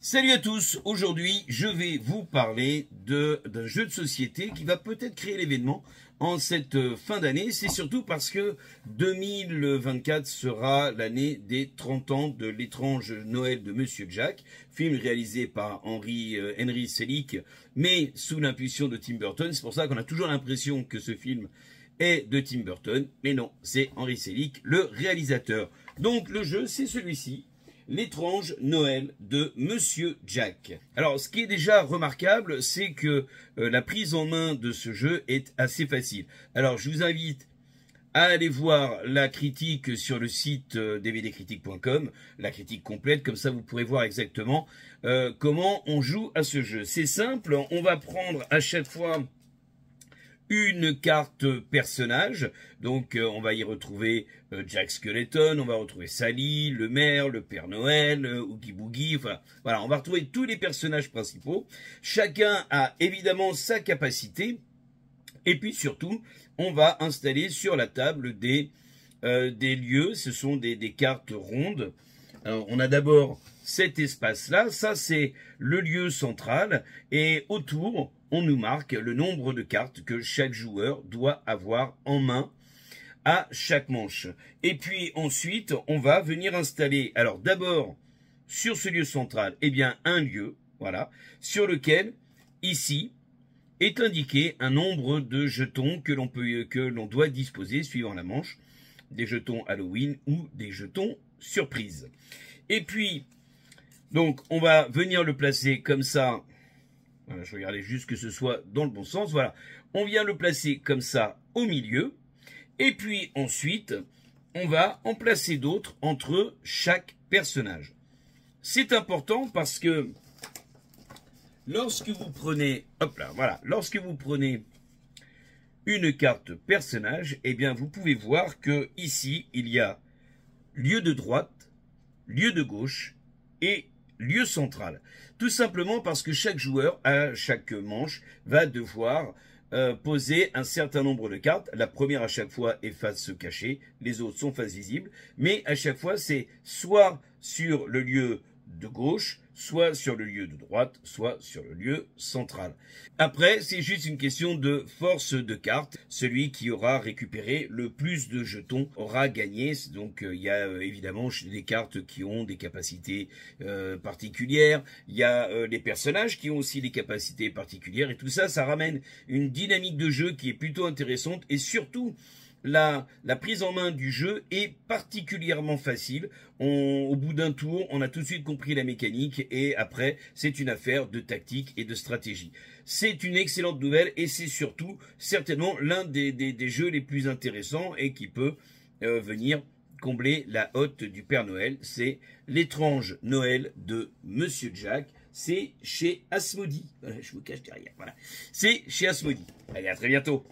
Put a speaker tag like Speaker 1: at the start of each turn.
Speaker 1: Salut à tous, aujourd'hui je vais vous parler d'un jeu de société qui va peut-être créer l'événement en cette fin d'année. C'est surtout parce que 2024 sera l'année des 30 ans de l'étrange Noël de Monsieur Jack, film réalisé par Henry Selick, mais sous l'impulsion de Tim Burton. C'est pour ça qu'on a toujours l'impression que ce film est de Tim Burton, mais non, c'est Henry Selick, le réalisateur. Donc le jeu, c'est celui-ci. L'étrange Noël de Monsieur Jack. Alors, ce qui est déjà remarquable, c'est que la prise en main de ce jeu est assez facile. Alors, je vous invite à aller voir la critique sur le site dvdcritique.com, la critique complète, comme ça vous pourrez voir exactement comment on joue à ce jeu. C'est simple, on va prendre à chaque fois une carte personnage, donc on va y retrouver Jack Skeleton, on va retrouver Sally, le maire, le Père Noël, Oogie Boogie, enfin voilà, on va retrouver tous les personnages principaux. Chacun a évidemment sa capacité, et puis surtout, on va installer sur la table des lieux, ce sont des cartes rondes. Alors, on a d'abord cet espace-là, ça c'est le lieu central, et autour, on nous marque le nombre de cartes que chaque joueur doit avoir en main à chaque manche. Et puis ensuite, on va venir installer, alors d'abord, sur ce lieu central, eh bien un lieu, voilà, sur lequel, ici, est indiqué un nombre de jetons que l'on doit disposer suivant la manche, des jetons Halloween ou des jetons surprise. Et puis, donc, on va venir le placer comme ça. Voilà, je regardais juste que ce soit dans le bon sens. Voilà, on vient le placer comme ça au milieu. Et puis ensuite, on va en placer d'autres entre chaque personnage. C'est important parce que lorsque vous prenez, hop là, voilà, lorsque vous prenez une carte personnage, eh bien, vous pouvez voir que ici, il y a lieu de droite, lieu de gauche et lieu central. Tout simplement parce que chaque joueur, à chaque manche, va devoir poser un certain nombre de cartes. La première à chaque fois est face cachée, les autres sont face visible, mais à chaque fois c'est soit sur le lieu de gauche, soit sur le lieu de droite, soit sur le lieu central. Après, c'est juste une question de force de carte. Celui qui aura récupéré le plus de jetons aura gagné. Donc, il y a évidemment des cartes qui ont des capacités particulières. Il y a les personnages qui ont aussi des capacités particulières. Et tout ça, ça ramène une dynamique de jeu qui est plutôt intéressante. Et surtout, la prise en main du jeu est particulièrement facile. Au bout d'un tour, on a tout de suite compris la mécanique et après, c'est une affaire de tactique et de stratégie. C'est une excellente nouvelle et c'est surtout certainement l'un des jeux les plus intéressants et qui peut venir combler la hotte du Père Noël. C'est l'étrange Noël de Monsieur Jack. C'est chez Asmodee. Voilà, je vous cache derrière. Voilà. C'est chez Asmodee. Allez, à très bientôt.